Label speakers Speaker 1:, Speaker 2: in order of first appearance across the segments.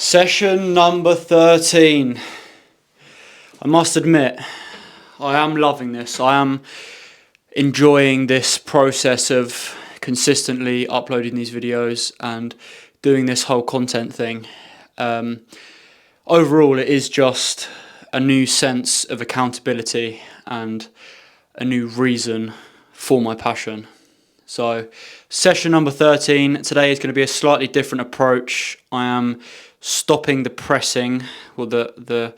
Speaker 1: Session number 13. I must admit, I am loving this. I am enjoying this process of consistently uploading these videos and doing this whole content thing. Overall, it is just a new sense of accountability and a new reason for my passion. So, session number 13, today is going to be a slightly different approach. I am stopping the pressing, or the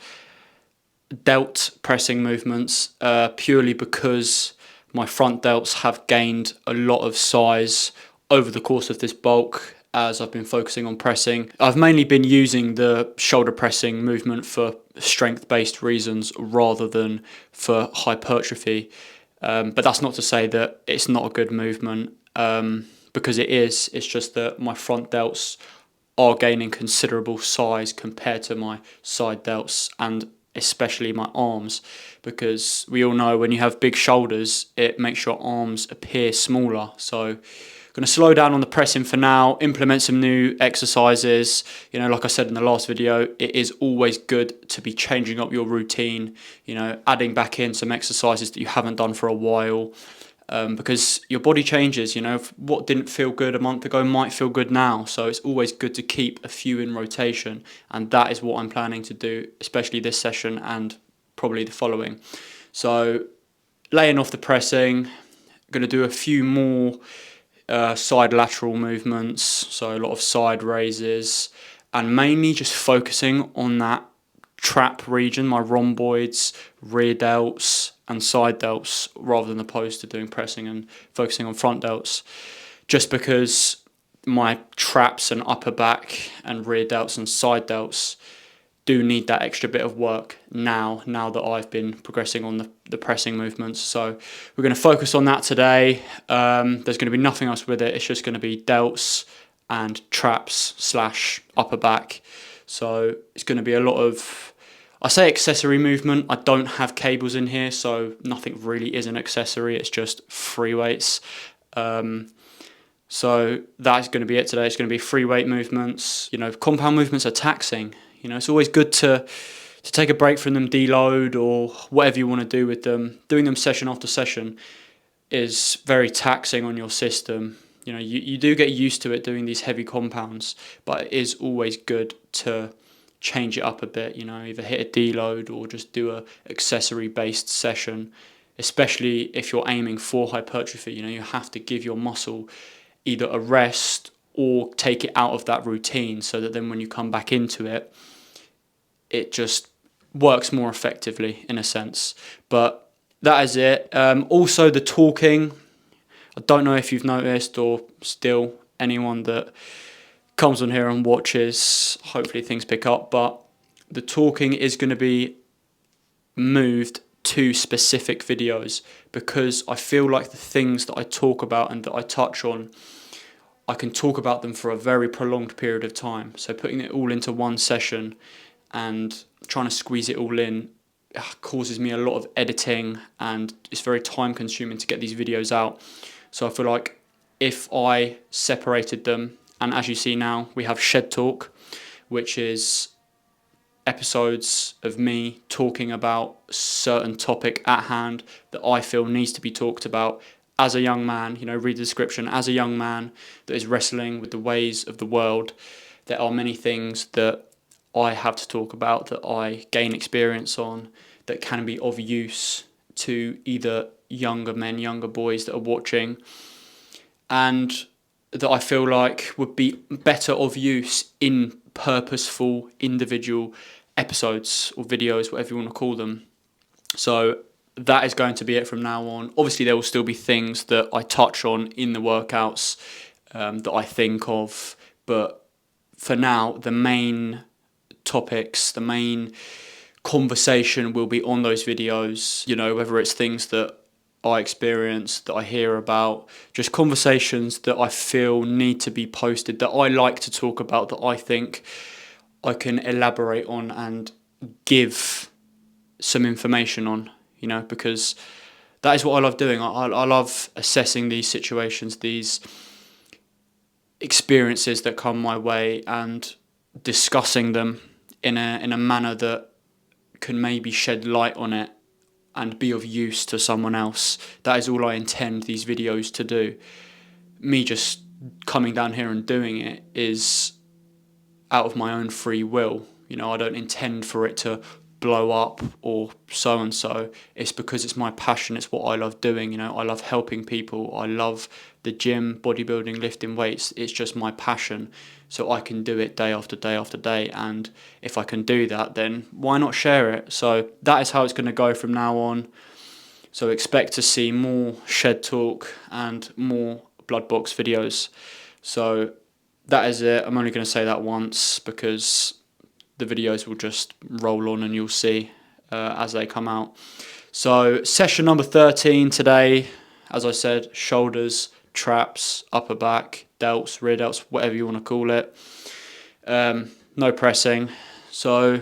Speaker 1: delt pressing movements, purely because my front delts have gained a lot of size over the course of this bulk as I've been focusing on pressing. I've mainly been using the shoulder pressing movement for strength-based reasons rather than for hypertrophy. But that's not to say that it's not a good movement, because it is. It's just that my front delts are gaining considerable size compared to my side delts, and especially my arms, because we all know when you have big shoulders, it makes your arms appear smaller. So I'm going to slow down on the pressing for now, implement some new exercises. Like I said in the last video, it is always good to be changing up your routine, adding back in some exercises that you haven't done for a while, because your body changes. What didn't feel good a month ago might feel good now. So it's always good to keep a few in rotation, and that is what I'm planning to do, especially this session and probably the following. So laying off the pressing, going to do a few more side lateral movements, so a lot of side raises, and mainly just focusing on that trap region, my rhomboids, rear delts and side delts, rather than opposed to doing pressing and focusing on front delts, just because my traps and upper back and rear delts and side delts do need that extra bit of work now that I've been progressing on the pressing movements. So we're going to focus on that today. There's going to be nothing else with it. It's just going to be delts and traps / upper back. So it's going to be a lot of, I say accessory movement. I don't have cables in here, so nothing really is an accessory. It's just free weights. So that's going to be it today. It's going to be free weight movements. Compound movements are taxing. It's always good to take a break from them, deload, or whatever you want to do with them. Doing them session after session is very taxing on your system. You do get used to it doing these heavy compounds, but it is always good to change it up a bit, either hit a deload or just do a accessory based session, especially if you're aiming for hypertrophy. You have to give your muscle either a rest or take it out of that routine, so that then when you come back into it, it just works more effectively in a sense. But that is it. Also the talking, I don't know if you've noticed, or still anyone that comes on here and watches, hopefully things pick up, but the talking is going to be moved to specific videos, because I feel like the things that I talk about and that I touch on, I can talk about them for a very prolonged period of time. So putting it all into one session and trying to squeeze it all in causes me a lot of editing, and it's very time consuming to get these videos out. So I feel like if I separated them, and as you see now, we have Shed Talk, which is episodes of me talking about a certain topic at hand that I feel needs to be talked about as a young man. Read the description. As a young man that is wrestling with the ways of the world, there are many things that I have to talk about, that I gain experience on, that can be of use to either younger men, younger boys that are watching, and that I feel like would be better of use in purposeful individual episodes or videos, whatever you want to call them. So that is going to be it from now on. Obviously, there will still be things that I touch on in the workouts that I think of, but for now, the main topics, the main conversation will be on those videos, whether it's things that I experience, that I hear about, just conversations that I feel need to be posted, that I like to talk about, that I think I can elaborate on and give some information on, because that is what I love doing. I love assessing these situations, these experiences that come my way, and discussing them in a manner that can maybe shed light on it and be of use to someone else. That is all I intend these videos to do. Me just coming down here and doing it is out of my own free will. You know, I don't intend for it to blow up or so and so. It's because it's my passion. It's what I love doing. You know, I love helping people. I love the gym, bodybuilding, lifting weights. It's just my passion. So I can do it day after day after day. And if I can do that, then why not share it? So that is how it's going to go from now on. So expect to see more shed talk and more blood box videos. So that is it. I'm only going to say that once because the videos will just roll on and you'll see as they come out. So session number 13 today, as I said, shoulders, traps, upper back, delts, rear delts, whatever you want to call it. No pressing. So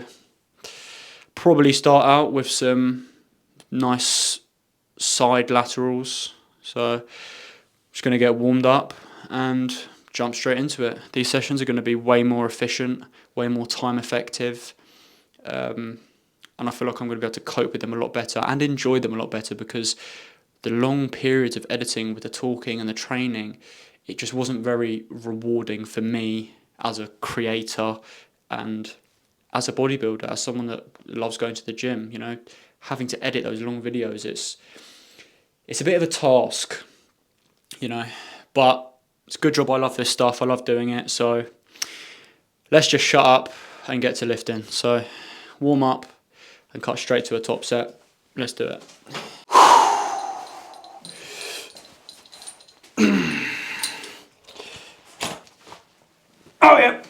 Speaker 1: probably start out with some nice side laterals. So just going to get warmed up and jump straight into it. These sessions are going to be way more efficient, way more time effective, and I feel like I'm going to be able to cope with them a lot better and enjoy them a lot better, because the long periods of editing with the talking and the training, it just wasn't very rewarding for me as a creator and as a bodybuilder, as someone that loves going to the gym. You know, having to edit those long videos, it's a bit of a task, you know, but it's a good job. I love this stuff. I love doing it. So let's just shut up and get to lifting. So warm up and cut straight to a top set. Let's do it. Oh yeah.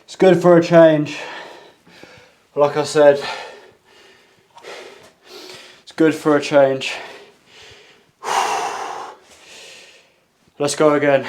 Speaker 1: It's good for a change. Like I said, it's good for a change. Let's go again.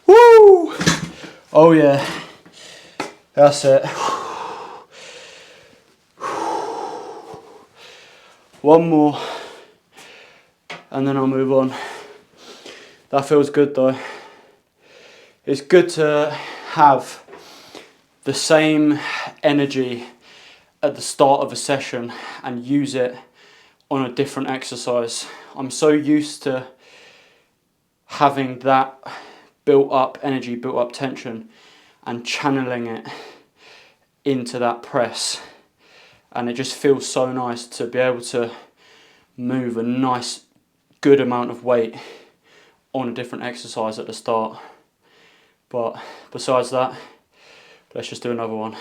Speaker 1: Woo! Oh yeah, that's it. One more and then I'll move on. That feels good though. It's good to have the same energy at the start of a session and use it on a different exercise. I'm so used to having that built up energy, built up tension, and channeling it into that press. And it just feels so nice to be able to move a nice, good amount of weight on a different exercise at the start. But besides that, let's just do another one.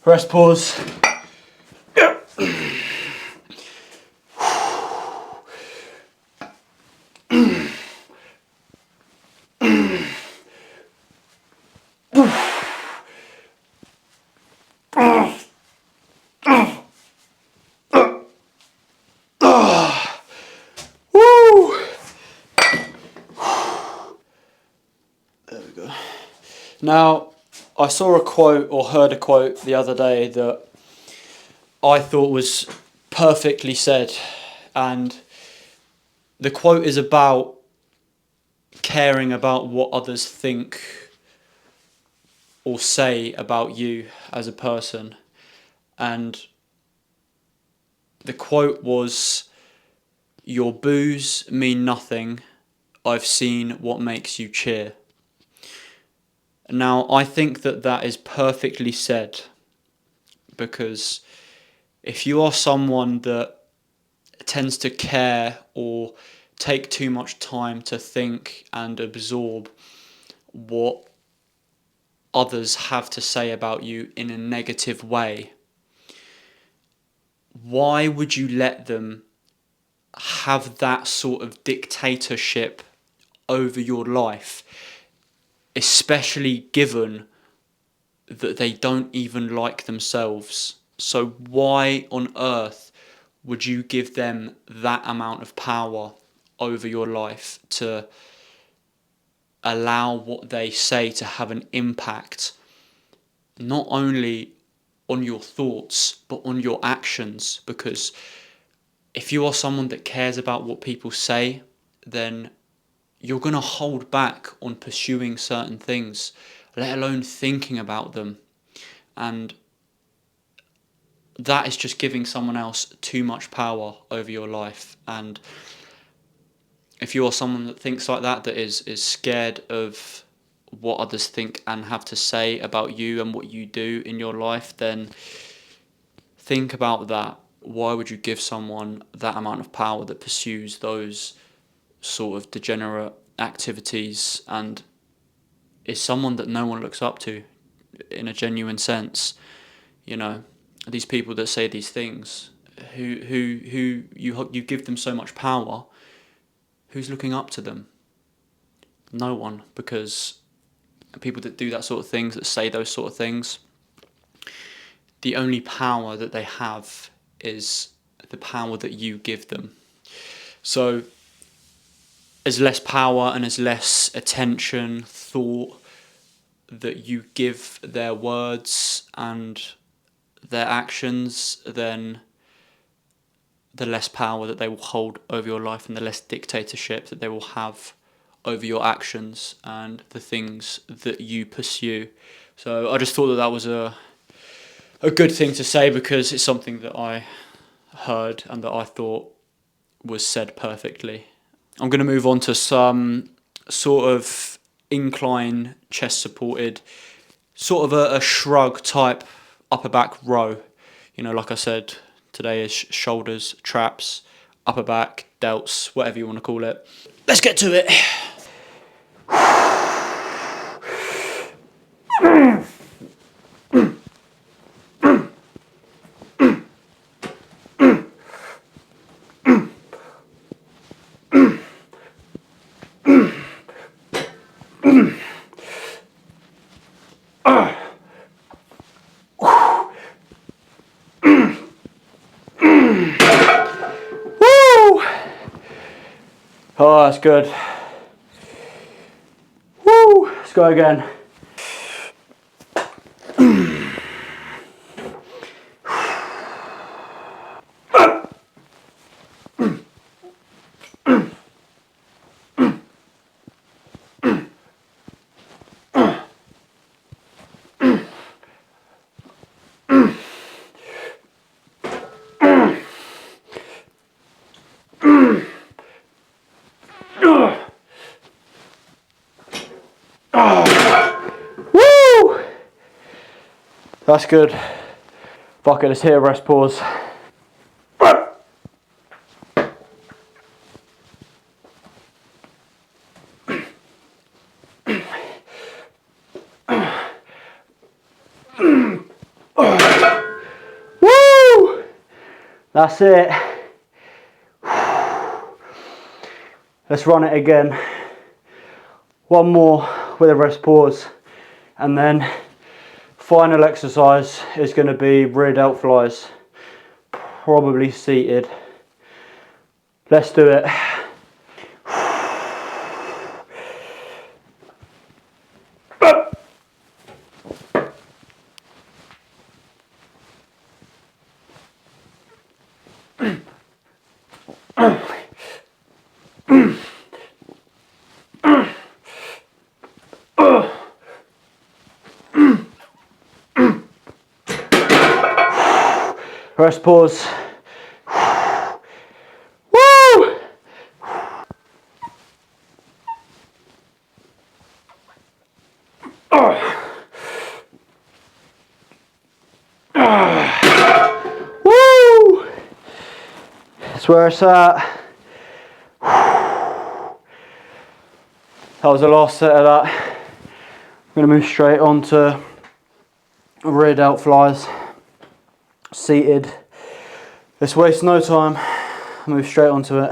Speaker 1: Rest pause. There we go. Now, I saw a quote or heard a quote the other day that I thought was perfectly said, and the quote is about caring about what others think or say about you as a person. And the quote was, "Your boos mean nothing. I've seen what makes you cheer." Now, I think that that is perfectly said, because if you are someone that tends to care or take too much time to think and absorb what others have to say about you in a negative way, why would you let them have that sort of dictatorship over your life, especially given that they don't even like themselves? So why on earth would you give them that amount of power over your life, to allow what they say to have an impact not only on your thoughts but on your actions? Because if you are someone that cares about what people say, then you're going to hold back on pursuing certain things, let alone thinking about them. And that is just giving someone else too much power over your life. And if you are someone that thinks like that, that is scared of what others think and have to say about you and what you do in your life, then think about that. Why would you give someone that amount of power that pursues those sort of degenerate activities and is someone that no one looks up to in a genuine sense? You know, these people that say these things, who you give them so much power, who's looking up to them? No one, because people that do that sort of things, that say those sort of things, the only power that they have is the power that you give them. So as less power and as less attention, thought that you give their words and their actions, then the less power that they will hold over your life and the less dictatorship that they will have over your actions and the things that you pursue. So I just thought that that was a good thing to say, because it's something that I heard and that I thought was said perfectly. I'm going to move on to some sort of incline, chest supported, sort of a shrug type upper back row. You know, like I said, today is shoulders, traps, upper back, delts, whatever you want to call it. Let's get to it. Woo! Oh, that's good. Woo! Let's go again. Woo! That's good. Fuck it, let's hit a rest pause. Woo! That's it. Let's run it again. One more with a rest pause, and then final exercise is going to be rear delt flies, probably seated. Let's do it. Rest pause. Woo! Woo! That's where it's at. That was the last set of that. I'm going to move straight on to rear delt flies. Seated. Let's waste no time. Move straight onto it.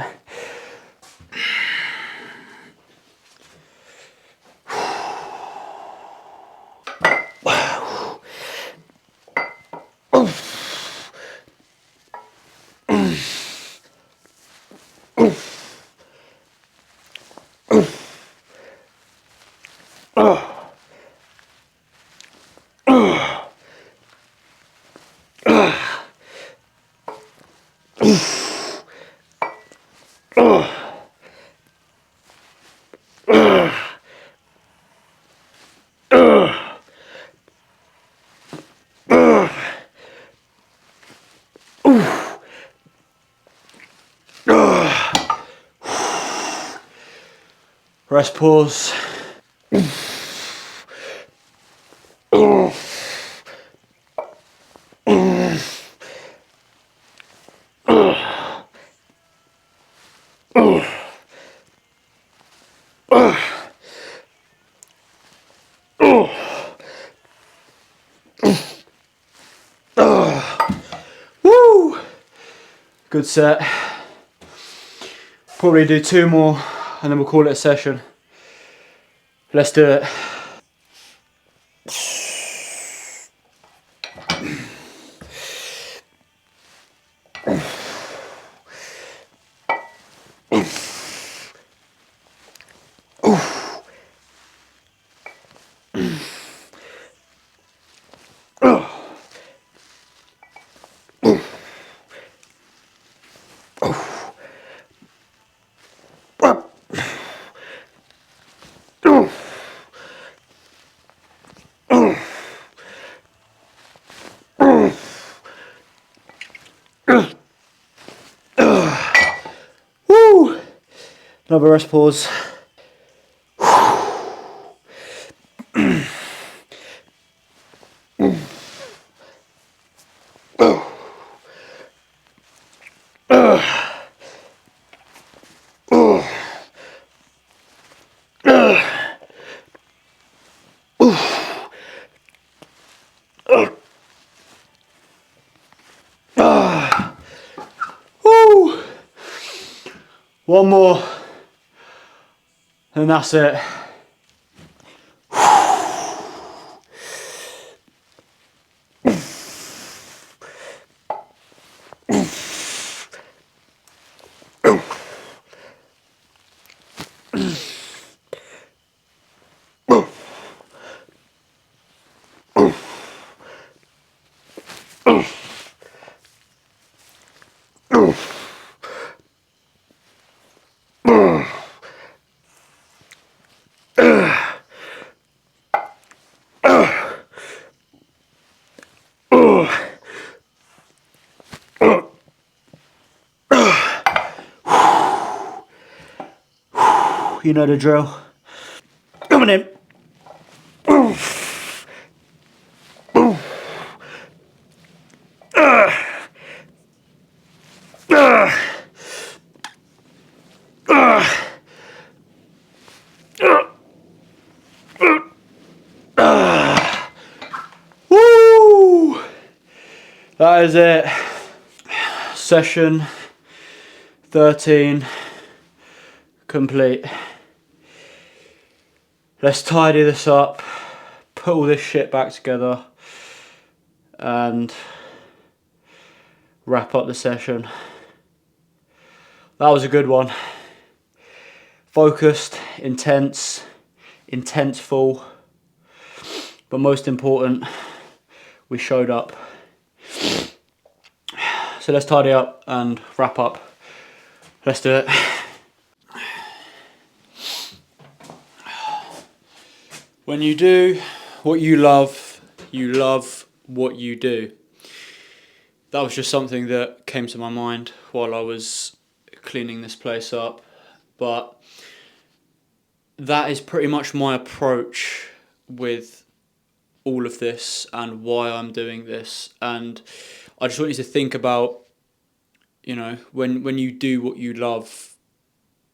Speaker 1: Rest pause. Woo! Good set. Probably do 2 more and then we'll call it a session. Let's do it. Woo! Another rest pause. Woo! One more, and that's it. You know the drill. Coming in. Woo! That is it. Session 13 complete. Let's tidy this up, put all this shit back together, and wrap up the session. That was a good one. Focused, intenseful, but most important, we showed up. So let's tidy up and wrap up. Let's do it. When you do what you love what you do. That was just something that came to my mind while I was cleaning this place up. But that is pretty much my approach with all of this and why I'm doing this. And I just want you to think about, you know, when you do what you love,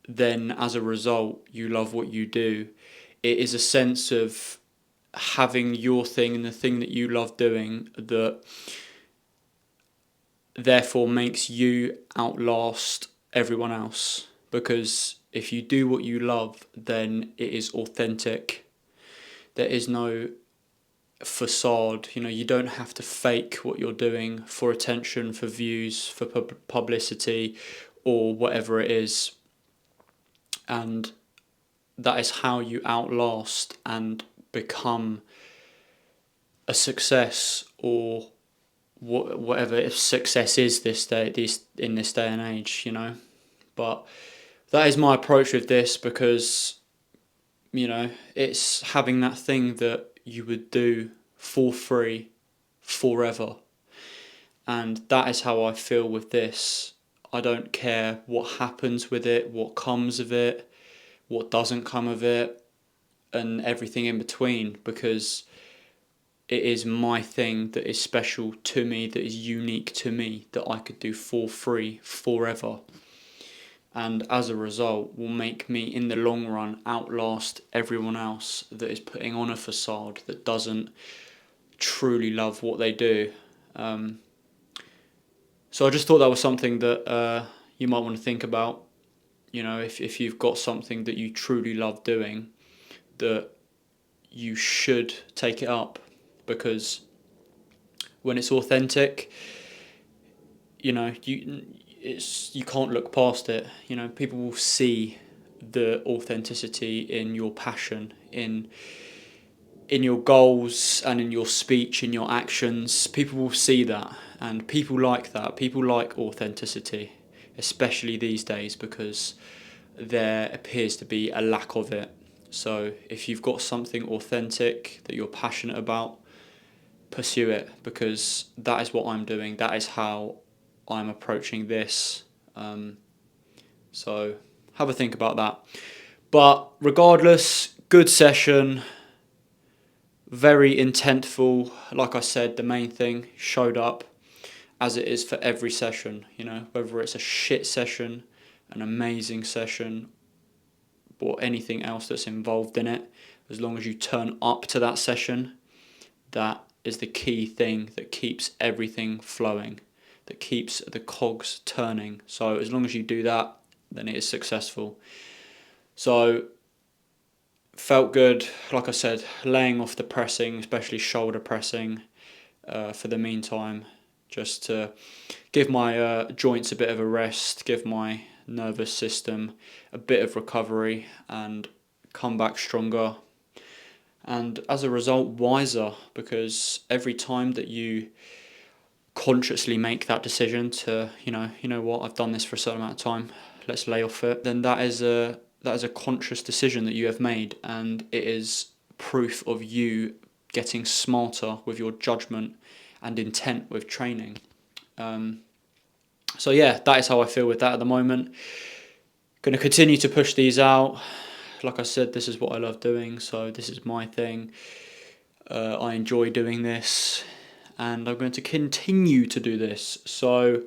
Speaker 1: then as a result, you love what you do. It is a sense of having your thing and the thing that you love doing that therefore makes you outlast everyone else. Because if you do what you love, then it is authentic. There is no facade. You know, you don't have to fake what you're doing for attention, for views, for publicity, or whatever it is. And that is how you outlast and become a success, or whatever success is in this day and age, you know. But that is my approach with this, because, you know, it's having that thing that you would do for free forever. And that is how I feel with this. I don't care what happens with it, what comes of it, what doesn't come of it, and everything in between, because it is my thing that is special to me, that is unique to me, that I could do for free forever. And as a result, will make me in the long run outlast everyone else that is putting on a facade, that doesn't truly love what they do. So I just thought that was something that you might want to think about. You know, if you've got something that you truly love doing, that you should take it up, because when it's authentic, you know, you can't look past it. You know, people will see the authenticity in your passion, in your goals, and in your speech, in your actions. People will see that, and people like that. People like authenticity, especially these days, because there appears to be a lack of it. So if you've got something authentic that you're passionate about, pursue it, because that is what I'm doing. That is how I'm approaching this. So have a think about that. But regardless, good session, very intentful. Like I said, the main thing, showed up, as it is for every session. You know, whether it's a shit session, an amazing session, or anything else that's involved in it, as long as you turn up to that session, that is the key thing that keeps everything flowing, that keeps the cogs turning. So as long as you do that, then it is successful. So felt good, like I said, laying off the pressing, especially shoulder pressing, for the meantime, just to give my joints a bit of a rest, give my nervous system a bit of recovery, and come back stronger, and as a result wiser, because every time that you consciously make that decision to, you know what, I've done this for a certain amount of time, let's lay off it, then that is a conscious decision that you have made, and it is proof of you getting smarter with your judgment and intent with training. So yeah, that is how I feel with that at the moment. Going to continue to push these out. Like I said, this is what I love doing, so this is my thing. I enjoy doing this, and I'm going to continue to do this. So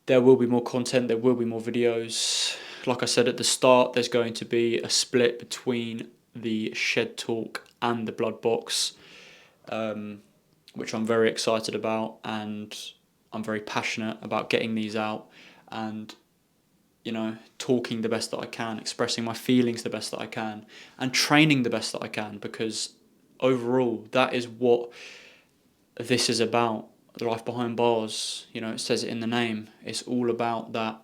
Speaker 1: there will be more content, there will be more videos. Like I said at the start, there's going to be a split between the Shed Talk and the Blood Box, which I'm very excited about, and I'm very passionate about getting these out and, you know, talking the best that I can, expressing my feelings the best that I can, and training the best that I can, because overall that is what this is about. The life behind bars, you know, it says it in the name. It's all about that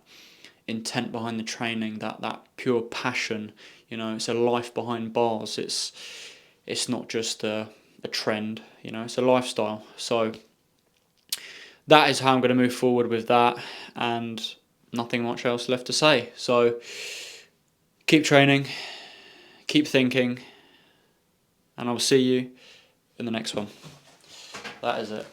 Speaker 1: intent behind the training, that pure passion. You know, it's a life behind bars. It's not just a trend, you know, it's a lifestyle. So that is how I'm going to move forward with that, and nothing much else left to say. So keep training, keep thinking, and I'll see you in the next one. That is it.